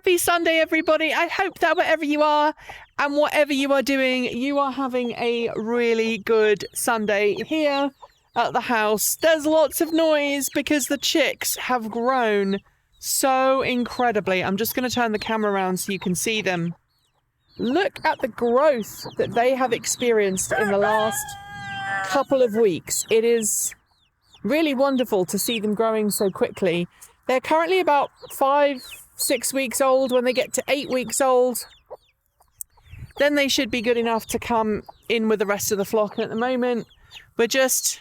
Happy Sunday, everybody. I hope that wherever you are and whatever you are doing, you are having a really good Sunday. Here at the house, there's lots of noise because the chicks have grown so incredibly. I'm just going to turn the camera around so you can see them. Look at the growth that they have experienced in the last couple of weeks. It is really wonderful to see them growing so quickly. They're currently about 5-6 weeks old. When they get to 8 weeks old, then they should be good enough to come in with the rest of the flock. And at the moment, we're just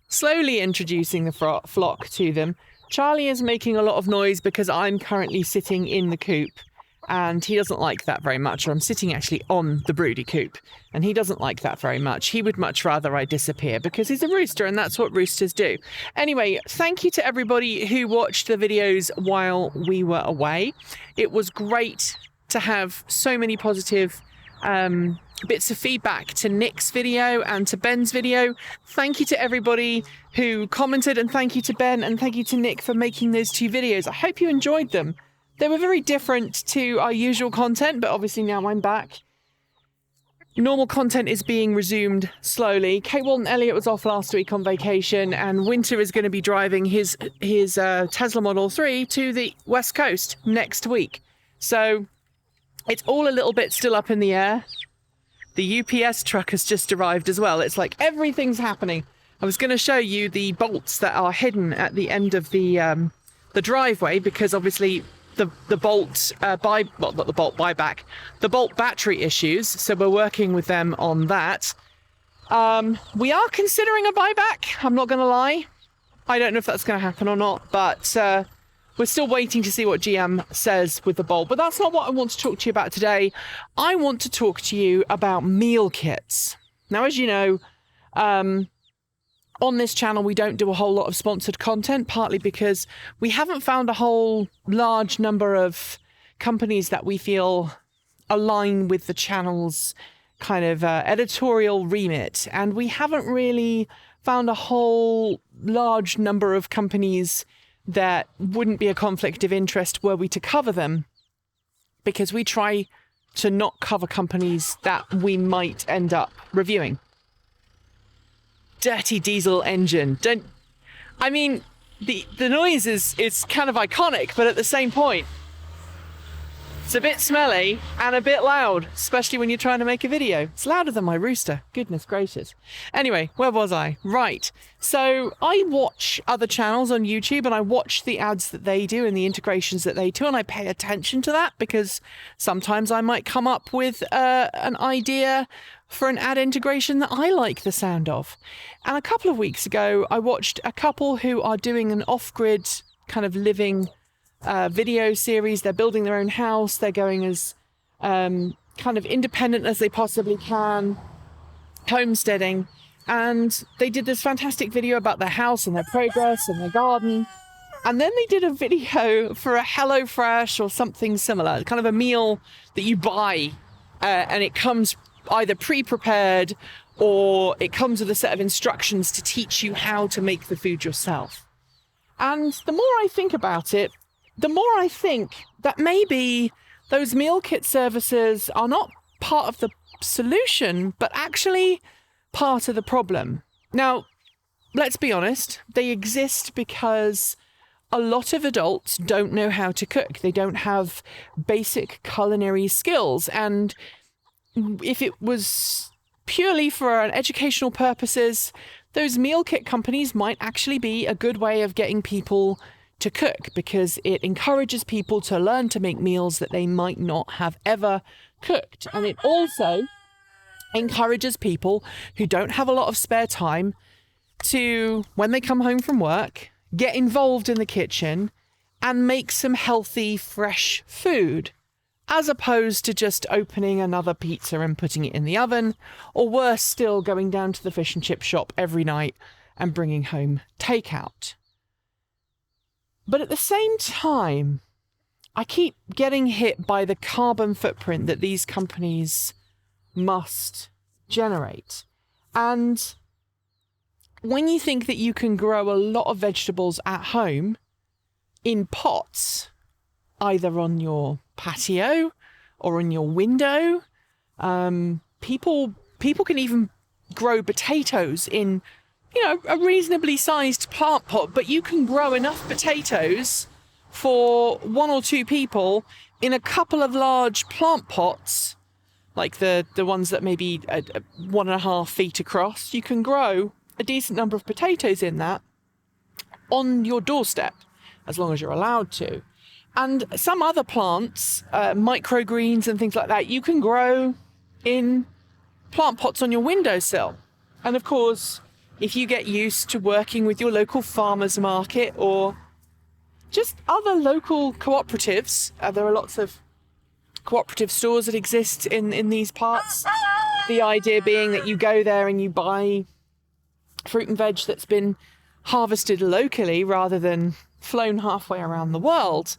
slowly introducing the flock to them. Charlie is making a lot of noise because I'm currently sitting in the coop, and he doesn't like that very much. Or I'm sitting actually on the broody coop, and he doesn't like that very much. He would much rather I disappear because he's a rooster, and that's what roosters do. Anyway, thank you to everybody who watched the videos while we were away. It was great to have so many positive bits of feedback to Nick's video and to Ben's video. Thank you to everybody who commented, and thank you to Ben and thank you to Nick for making those 2 videos. I hope you enjoyed them. They were very different to our usual content, but obviously now I'm back. Normal content is being resumed slowly. Kate Walton Elliott was off last week on vacation, and Winter is going to be driving his Tesla Model 3 to the West Coast next week. So it's all a little bit still up in the air. The UPS truck has just arrived as well. It's like everything's happening. I was going to show you the bolts that are hidden at the end of the driveway, because obviously the bolt bolt battery issues. So we're working with them on that. We are considering a buyback. I'm not going to lie. I don't know if that's going to happen or not, but we're still waiting to see what GM says with the bolt. But that's not what I want to talk to you about today. I want to talk to you about meal kits. Now, as you know, on this channel, we don't do a whole lot of sponsored content, partly because we haven't found a whole large number of companies that we feel align with the channel's kind of editorial remit. And we haven't really found a whole large number of companies that wouldn't be a conflict of interest were we to cover them, because we try to not cover companies that we might end up reviewing. Dirty diesel engine. The noise is kind of iconic, but at the same point, it's a bit smelly and a bit loud, especially when you're trying to make a video. It's louder than my rooster. Goodness gracious. Anyway, where was I? Right. So I watch other channels on YouTube, and I watch the ads that they do and the integrations that they do, and I pay attention to that because sometimes I might come up with an idea for an ad integration that I like the sound of. And a couple of weeks ago, I watched a couple who are doing an off-grid kind of living video series. They're building their own house. They're going as kind of independent as they possibly can, homesteading. And they did this fantastic video about their house and their progress and their garden. And then they did a video for a HelloFresh or something similar, kind of a meal that you buy, and it comes either pre-prepared or it comes with a set of instructions to teach you how to make the food yourself. And the more I think about it, the more I think that maybe those meal kit services are not part of the solution, but actually part of the problem. Now, let's be honest, they exist because a lot of adults don't know how to cook. They don't have basic culinary skills. And if it was purely for educational purposes, those meal kit companies might actually be a good way of getting people to cook, because it encourages people to learn to make meals that they might not have ever cooked. And it also encourages people who don't have a lot of spare time to, when they come home from work, get involved in the kitchen and make some healthy, fresh food, as opposed to just opening another pizza and putting it in the oven, or worse still, going down to the fish and chip shop every night and bringing home takeout. But at the same time, I keep getting hit by the carbon footprint that these companies must generate. And when you think that you can grow a lot of vegetables at home in pots, either on your patio or in your window. People can even grow potatoes in, a reasonably sized plant pot, but you can grow enough potatoes for 1 or 2 people in a couple of large plant pots, like the ones that may be 1.5 feet across. You can grow a decent number of potatoes in that on your doorstep, as long as you're allowed to. And some other plants, microgreens and things like that, you can grow in plant pots on your windowsill. And of course, if you get used to working with your local farmers market or just other local cooperatives, there are lots of cooperative stores that exist in these parts. The idea being that you go there and you buy fruit and veg that's been harvested locally rather than flown halfway around the world.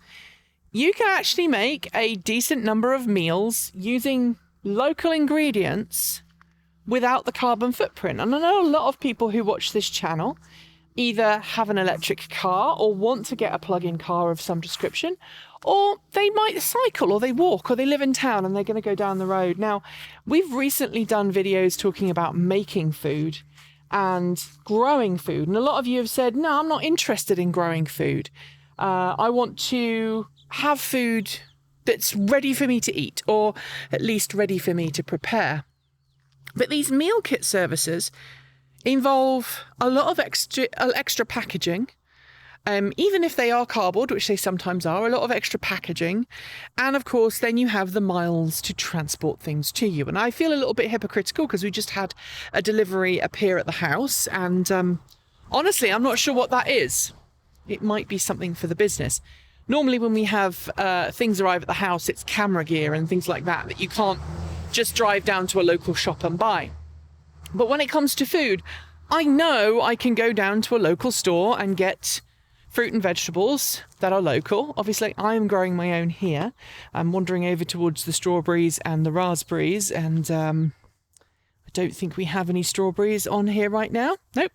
You can actually make a decent number of meals using local ingredients without the carbon footprint. And I know a lot of people who watch this channel either have an electric car or want to get a plug-in car of some description, or they might cycle or they walk or they live in town and they're going to go down the road. Now, we've recently done videos talking about making food and growing food. And a lot of you have said, no, I'm not interested in growing food. I want to have food that's ready for me to eat, or at least ready for me to prepare. But these meal kit services involve a lot of extra packaging, even if they are cardboard, which they sometimes are, a lot of extra packaging. And of course, then you have the miles to transport things to you. And I feel a little bit hypocritical because we just had a delivery appear at the house. And honestly, I'm not sure what that is. It might be something for the business. Normally when we have things arrive at the house, it's camera gear and things like that you can't just drive down to a local shop and buy. But when it comes to food, I know I can go down to a local store and get fruit and vegetables that are local. Obviously, I'm growing my own here. I'm wandering over towards the strawberries and the raspberries, and I don't think we have any strawberries on here right now. Nope,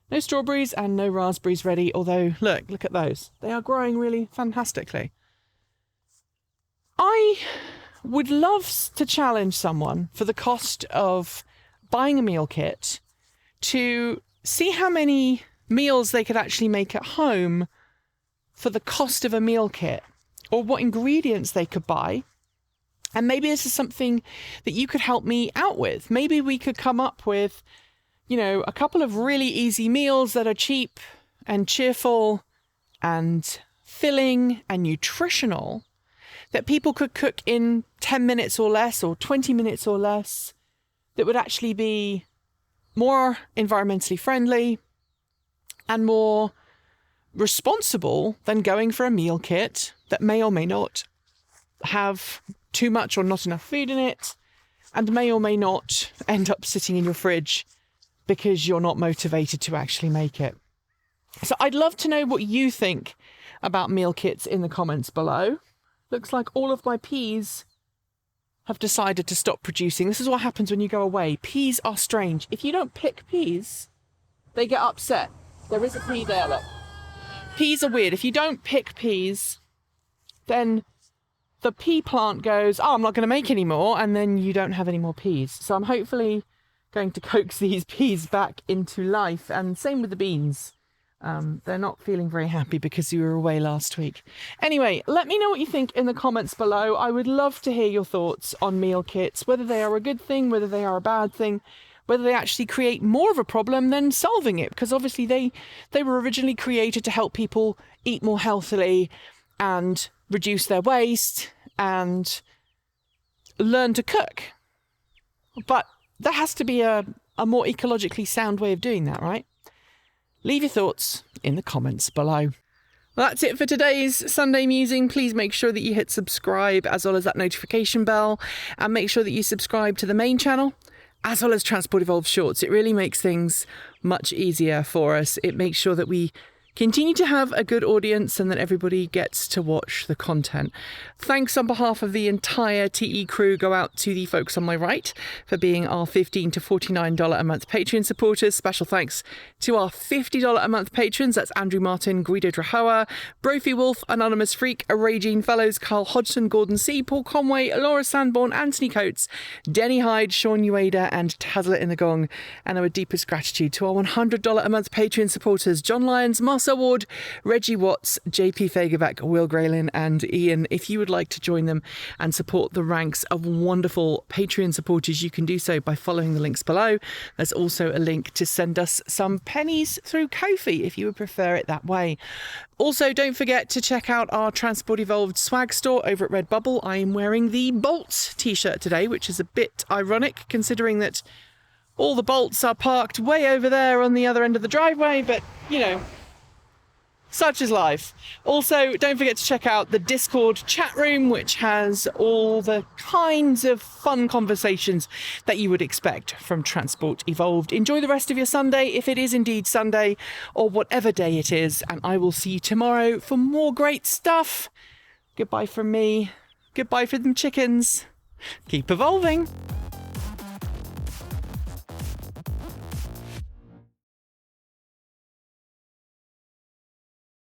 no strawberries and no raspberries ready, although look at those. They are growing really fantastically. I would love to challenge someone for the cost of buying a meal kit to see how many meals they could actually make at home for the cost of a meal kit, or what ingredients they could buy. And maybe this is something that you could help me out with. Maybe we could come up with, a couple of really easy meals that are cheap and cheerful and filling and nutritional that people could cook in 10 minutes or less, or 20 minutes or less, that would actually be more environmentally friendly and more responsible than going for a meal kit that may or may not have too much or not enough food in it, and may or may not end up sitting in your fridge because you're not motivated to actually make it. So I'd love to know what you think about meal kits in the comments below. Looks like all of my peas have decided to stop producing. This is what happens when you go away. Peas are strange. If you don't pick peas, they get upset. There is a pea there, look. Peas are weird. If you don't pick peas, then the pea plant goes, oh, I'm not going to make any more, and then you don't have any more peas. So I'm hopefully going to coax these peas back into life, and same with the beans. They're not feeling very happy because you were away last week. Anyway, let me know what you think in the comments below. I would love to hear your thoughts on meal kits, whether they are a good thing, whether they are a bad thing, whether they actually create more of a problem than solving it, because obviously they were originally created to help people eat more healthily and reduce their waste and learn to cook. But there has to be a more ecologically sound way of doing that, right? Leave your thoughts in the comments below. Well, that's it for today's Sunday Musing. Please make sure that you hit subscribe as well as that notification bell, and make sure that you subscribe to the main channel as well as Transport Evolved Shorts. It really makes things much easier for us. It makes sure that we continue to have a good audience and that everybody gets to watch the content. Thanks on behalf of the entire TE crew go out to the folks on my right for being our $15 to $49 a month Patreon supporters. Special thanks to our $50 a month patrons. That's Andrew Martin, Guido Drahoa, Brophy Wolf, Anonymous Freak, Raging Fellows, Carl Hodgson, Gordon C, Paul Conway, Laura Sanborn, Anthony Coates, Denny Hyde, Sean Ueda, and Tazlet in the Gong. And our deepest gratitude to our $100 a month Patreon supporters, John Lyons, Marcel Ward, Reggie Watts, JP Fagerbeck, Will Graylin, and Ian. If you would like to join them and support the ranks of wonderful Patreon supporters, you can do so by following the links below. There's also a link to send us some pennies through Ko-fi if you would prefer it that way. Also, don't forget to check out our Transport Evolved swag store over at Redbubble. I am wearing the Bolts t-shirt today, which is a bit ironic considering that all the bolts are parked way over there on the other end of the driveway, but, you know, such is life. Also, don't forget to check out the Discord chat room, which has all the kinds of fun conversations that you would expect from Transport Evolved. Enjoy the rest of your Sunday, if it is indeed Sunday, or whatever day it is, and I will see you tomorrow for more great stuff. Goodbye from me. Goodbye for them chickens. Keep evolving.